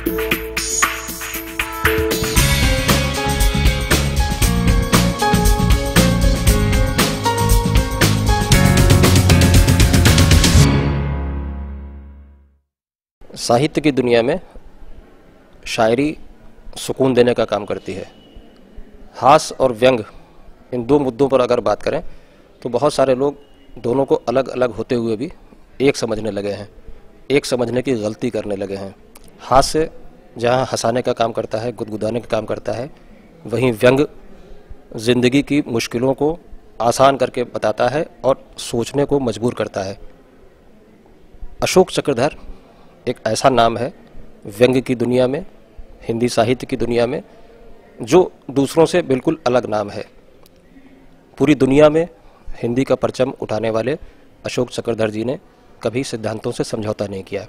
साहित्य की दुनिया में शायरी सुकून देने का काम करती है। हास्य और व्यंग, इन दो मुद्दों पर अगर बात करें तो बहुत सारे लोग दोनों को अलग अलग होते हुए भी एक समझने लगे हैं, एक समझने की गलती करने लगे हैं। हास्य जहाँ हंसाने का काम करता है, गुदगुदाने का काम करता है, वहीं व्यंग जिंदगी की मुश्किलों को आसान करके बताता है और सोचने को मजबूर करता है। अशोक चक्रधर एक ऐसा नाम है व्यंग की दुनिया में, हिंदी साहित्य की दुनिया में, जो दूसरों से बिल्कुल अलग नाम है। पूरी दुनिया में हिंदी का परचम उठाने वाले अशोक चक्रधर जी ने कभी सिद्धांतों से समझौता नहीं किया।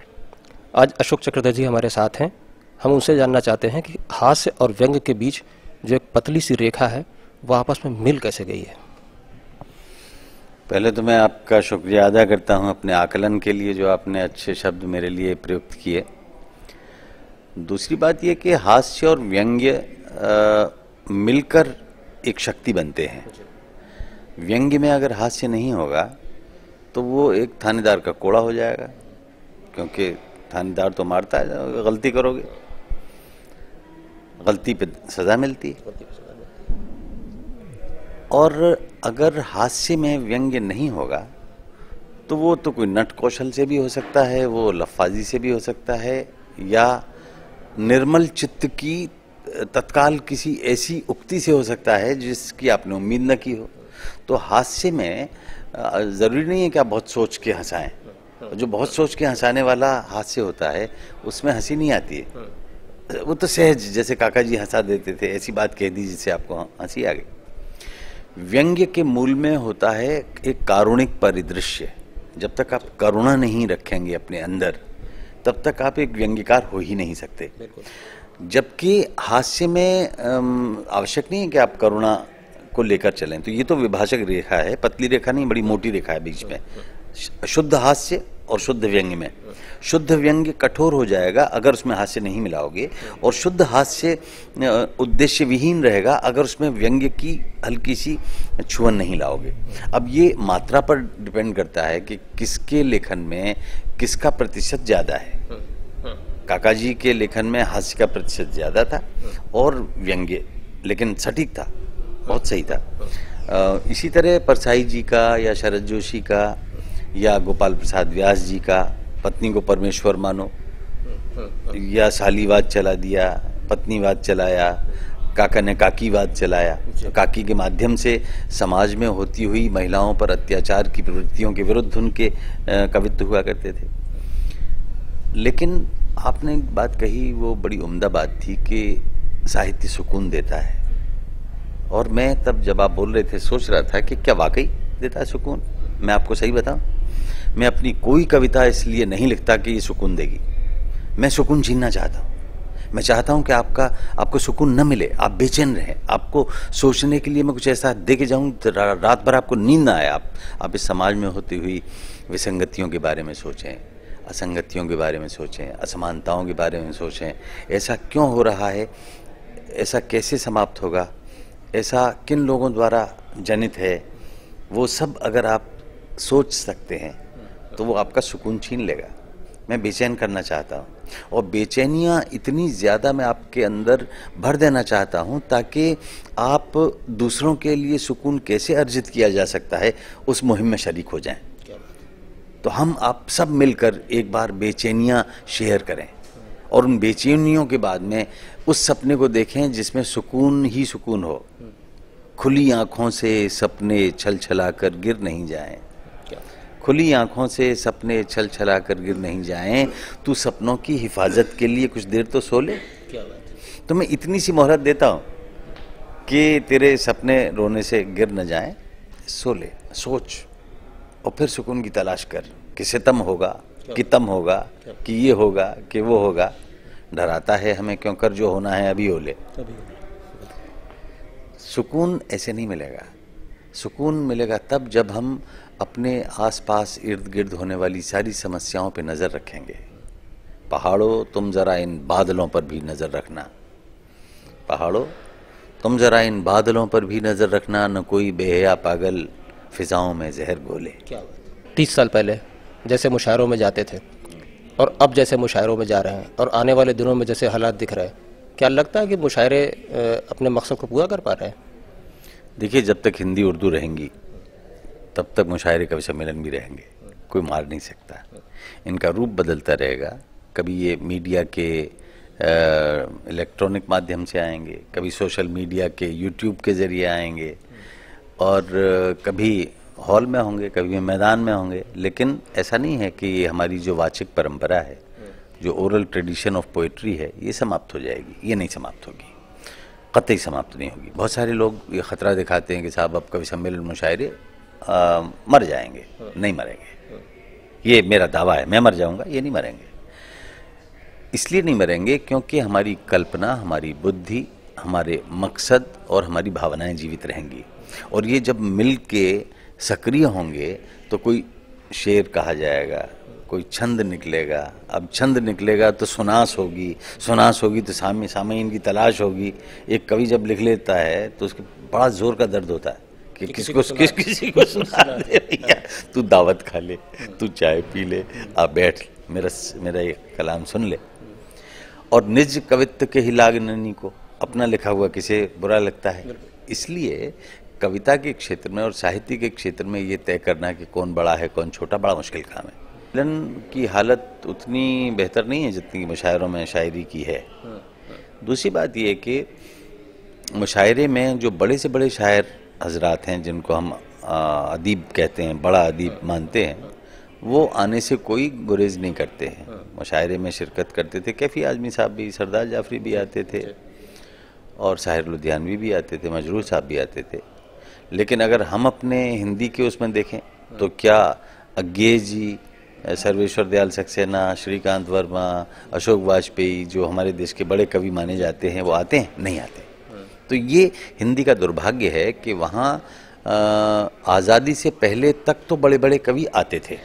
आज अशोक चक्रधर जी हमारे साथ हैं। हम उनसे जानना चाहते हैं कि हास्य और व्यंग के बीच जो एक पतली सी रेखा है वो आपस में मिल कैसे गई है। पहले तो मैं आपका शुक्रिया अदा करता हूं अपने आकलन के लिए, जो आपने अच्छे शब्द मेरे लिए प्रयुक्त किए। दूसरी बात यह कि हास्य और व्यंग्य मिलकर एक शक्ति बनते हैं। व्यंग्य में अगर हास्य नहीं होगा तो वो एक थानेदार का कोड़ा हो जाएगा, क्योंकि थानेदार तो मारता है, गलती करोगे गलती पे सजा मिलती है। और अगर हास्य में व्यंग्य नहीं होगा तो वो तो कोई नट कौशल से भी हो सकता है, वो लफ्फाजी से भी हो सकता है, या निर्मल चित्त की तत्काल किसी ऐसी उक्ति से हो सकता है जिसकी आपने उम्मीद न की हो। तो हास्य में ज़रूरी नहीं है कि आप बहुत सोच के हंसाएं। जो बहुत सोच के हंसाने वाला हास्य होता है उसमें हंसी नहीं आती है, वो तो सहज, जैसे काका जी हंसा देते थे, ऐसी बात कह दी जिससे आपको हंसी आ गई। व्यंग्य के मूल में होता है एक कारुणिक परिदृश्य। जब तक आप करुणा नहीं रखेंगे अपने अंदर तब तक आप एक व्यंग्यकार हो ही नहीं सकते। जबकि हास्य में आवश्यक नहीं है कि आप करुणा को लेकर चलें। तो ये तो विभाजक रेखा है, पतली रेखा नहीं, बड़ी मोटी रेखा है बीच में। शुद्ध हास्य और शुद्ध व्यंग्य में, शुद्ध व्यंग्य कठोर हो जाएगा अगर उसमें हास्य नहीं मिलाओगे, और शुद्ध हास्य उद्देश्य विहीन रहेगा अगर उसमें व्यंग्य की हल्की सी छुअन नहीं लाओगे। अब ये मात्रा पर डिपेंड करता है कि किसके लेखन में किसका प्रतिशत ज़्यादा है। काका जी के लेखन में हास्य का प्रतिशत ज़्यादा था और व्यंग्य, लेकिन सटीक था, बहुत सही था। इसी तरह परसाई जी का या शरद जोशी का या गोपाल प्रसाद व्यास जी का पत्नी को परमेश्वर मानो, या सालीवाद चला दिया, पत्नीवाद चलाया, काका ने काकीवाद चलाया। काकी के माध्यम से समाज में होती हुई महिलाओं पर अत्याचार की प्रवृत्तियों के विरुद्ध उनके कवित्व हुआ करते थे। लेकिन आपने एक बात कही, वो बड़ी उम्दा बात थी कि साहित्य सुकून देता है। और मैं तब जब आप बोल रहे थे सोच रहा था कि क्या वाकई देता है सुकून। मैं आपको सही बताऊं, मैं अपनी कोई कविता इसलिए नहीं लिखता कि ये सुकून देगी। मैं सुकून छीनना चाहता हूँ। मैं चाहता हूँ कि आपको सुकून न मिले, आप बेचैन रहें, आपको सोचने के लिए मैं कुछ ऐसा दे के जाऊँ रात भर आपको नींद ना आए। आप इस समाज में होती हुई विसंगतियों के बारे में सोचें, असंगतियों के बारे में सोचें, असमानताओं के बारे में सोचें। ऐसा क्यों हो रहा है, ऐसा कैसे समाप्त होगा, ऐसा किन लोगों द्वारा जनित है, वो सब अगर आप सोच सकते हैं तो वो आपका सुकून छीन लेगा। मैं बेचैन करना चाहता हूँ, और बेचैनियाँ इतनी ज़्यादा मैं आपके अंदर भर देना चाहता हूँ ताकि आप दूसरों के लिए सुकून कैसे अर्जित किया जा सकता है उस मुहिम में शरीक हो जाएं। तो हम आप सब मिलकर एक बार बेचैनियाँ शेयर करें, और उन बेचैनियों के बाद में उस सपने को देखें जिसमें सुकून ही सुकून हो। खुली आँखों से सपने छल छला कर गिर नहीं जाएं, खुली आँखों से सपने छल छला कर गिर नहीं जाएं, तू सपनों की हिफाजत के लिए कुछ देर तो सो ले। क्या बात है। तो मैं इतनी सी मोहलत देता हूँ कि तेरे सपने रोने से गिर न जाएं, सो ले, सोच, और फिर सुकून की तलाश कर कि सितम होगा कि तम होगा कि ये होगा कि वो होगा। डराता है हमें क्यों कर, जो होना है अभी हो ले। सुकून ऐसे नहीं मिलेगा। सुकून मिलेगा तब जब हम अपने आसपास इर्द गिर्द होने वाली सारी समस्याओं पे नज़र रखेंगे, पहाड़ों तुम जरा इन बादलों पर भी नजर रखना, पहाड़ों तुम जरा इन बादलों पर भी नजर रखना, न कोई बेहया पागल फिजाओं में जहर घोले। क्या 30 साल पहले जैसे मुशायरों में जाते थे और अब जैसे मुशायरों में जा रहे हैं और आने वाले दिनों में जैसे हालात दिख रहे हैं, क्या लगता है कि मुशायरे अपने मकसद को पूरा कर पा रहे हैं? देखिए, जब तक हिंदी उर्दू रहेंगी तब तक मुशायरे कवि सम्मेलन भी रहेंगे, कोई मार नहीं सकता। इनका रूप बदलता रहेगा, कभी ये मीडिया के इलेक्ट्रॉनिक माध्यम से आएंगे, कभी सोशल मीडिया के यूट्यूब के ज़रिए आएंगे, और कभी हॉल में होंगे, कभी मैदान में होंगे। लेकिन ऐसा नहीं है कि ये हमारी जो वाचिक परंपरा है, जो ओरल ट्रेडिशन ऑफ पोइट्री है, ये समाप्त हो जाएगी, ये नहीं समाप्त होगी, कतई समाप्त नहीं होगी। बहुत सारे लोग ये खतरा दिखाते हैं कि साहब अब कवि सम्मेलन मुशायरे मर जाएंगे। नहीं मरेंगे, ये मेरा दावा है, मैं मर जाऊंगा, ये नहीं मरेंगे। इसलिए नहीं मरेंगे क्योंकि हमारी कल्पना, हमारी बुद्धि, हमारे मकसद और हमारी भावनाएं जीवित रहेंगी, और ये जब मिल के सक्रिय होंगे तो कोई शेर कहा जाएगा, कोई छंद निकलेगा। अब छंद निकलेगा तो सुनास होगी, सुनास होगी तो सामयीन की तलाश होगी। एक कवि जब लिख लेता है तो उसके बड़ा जोर का दर्द होता है कि किसी को सुना दे भैया, तू दावत खा ले, तू चाय पी ले, आ बैठ, मेरा ये कलाम सुन ले। और निज कवित्व के ही लागननी को अपना लिखा हुआ किसे बुरा लगता है। इसलिए कविता के क्षेत्र में और साहित्य के क्षेत्र में ये तय करना कि कौन बड़ा है कौन छोटा, बड़ा मुश्किल काम है। सम्मेलन की हालत उतनी बेहतर नहीं है जितनी मुशायरों में शायरी की है। दूसरी बात ये कि मुशायरे में जो बड़े से बड़े शायर हजरात हैं, जिनको हम अदीब कहते हैं, बड़ा अदीब मानते हैं, वो आने से कोई गुरेज नहीं करते हैं। मुशायरे में शिरकत करते थे, कैफी आजमी साहब भी, सरदार जाफरी भी आते थे, और साहिर लुधियानवी भी आते थे, मजरूह साहब भी आते थे। लेकिन अगर हम अपने हिंदी के उसमें देखें तो क्या अज्ञे जी, सर्वेश्वर दयाल सक्सेना, श्रीकांत वर्मा, अशोक वाजपेयी, जो हमारे देश के बड़े कवि माने जाते हैं, वो आते हैं? नहीं आते। तो ये हिंदी का दुर्भाग्य है कि वहाँ आज़ादी से पहले तक तो बड़े बड़े कवि आते थे,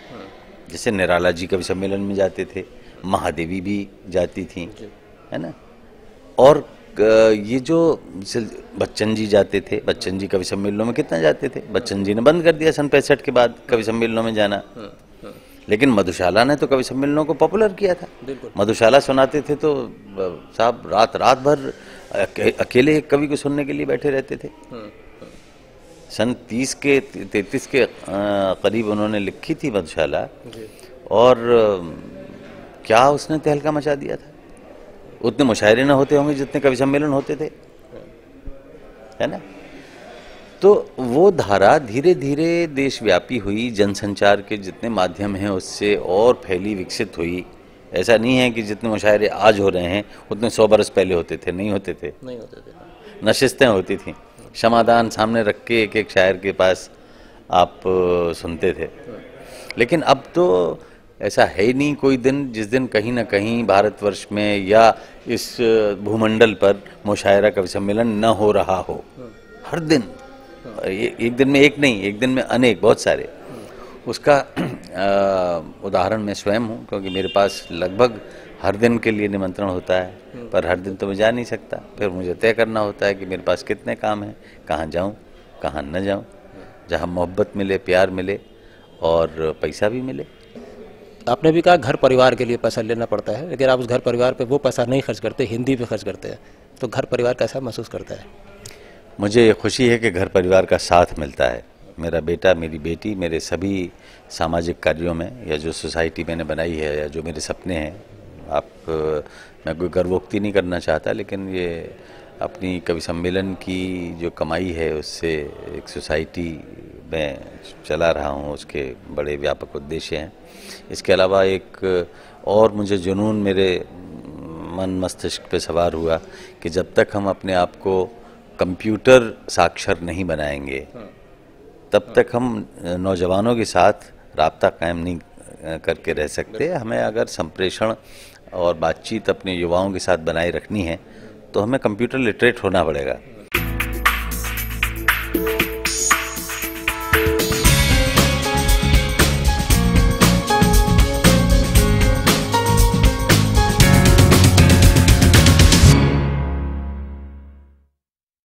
जैसे निराला जी कवि सम्मेलन में जाते थे, महादेवी भी जाती थी, है ना। और ये जो बच्चन जी जाते थे, बच्चन जी कवि सम्मेलनों में कितना जाते थे? बच्चन जी ने बंद कर दिया सन 65 के बाद कवि सम्मेलनों में जाना। लेकिन मधुशाला ने तो कवि सम्मेलनों को पॉपुलर किया था। मधुशाला सुनाते थे तो साहब रात भर अकेले एक कवि को सुनने के लिए बैठे रहते थे। सन 33 के करीब उन्होंने लिखी थी मधुशाला, और क्या उसने तहलका मचा दिया था। उतने मुशायरे न होते होंगे जितने कवि सम्मेलन होते थे, है ना। तो वो धारा धीरे धीरे देशव्यापी हुई, जनसंचार के जितने माध्यम हैं उससे और फैली, विकसित हुई। ऐसा नहीं है कि जितने मुशायरे आज हो रहे हैं उतने 100 बरस पहले होते थे, नहीं होते थे। नशिस्तें होती थीं, क्षमादान सामने रख के एक एक शायर के पास आप सुनते थे। लेकिन अब तो ऐसा है ही नहीं कोई दिन जिस दिन कहीं ना कहीं भारतवर्ष में या इस भूमंडल पर मुशायरा कवि सम्मेलन न हो रहा हो। हर दिन, एक दिन में एक नहीं, एक दिन में अनेक, बहुत सारे। उसका उदाहरण मैं स्वयं हूँ, क्योंकि मेरे पास लगभग हर दिन के लिए निमंत्रण होता है, पर हर दिन तो मैं जा नहीं सकता। फिर मुझे तय करना होता है कि मेरे पास कितने काम हैं, कहाँ जाऊँ कहाँ न जाऊँ, जहाँ मोहब्बत मिले, प्यार मिले और पैसा भी मिले। आपने भी कहा घर परिवार के लिए पैसा लेना पड़ता है, लेकिन आप उस घर परिवार पे वो पैसा नहीं खर्च करते, हिंदी पे खर्च करते हैं, तो घर परिवार कैसा महसूस करता है? मुझे ये खुशी है कि घर परिवार का साथ मिलता है। मेरा बेटा, मेरी बेटी, मेरे सभी सामाजिक कार्यों में, या जो सोसाइटी मैंने बनाई है, या जो मेरे सपने हैं, मैं कोई गर्वोक्ति नहीं करना चाहता, लेकिन ये अपनी कवि सम्मेलन की जो कमाई है उससे एक सोसाइटी में चला रहा हूँ, उसके बड़े व्यापक उद्देश्य हैं। इसके अलावा एक और मुझे जुनून मेरे मन मस्तिष्क पे सवार हुआ कि जब तक हम अपने आप को कंप्यूटर साक्षर नहीं बनाएंगे तब तक हम नौजवानों के साथ राब्ता कायम नहीं करके रह सकते। हमें अगर संप्रेषण और बातचीत अपने युवाओं के साथ बनाए रखनी है तो हमें कंप्यूटर लिटरेट होना पड़ेगा।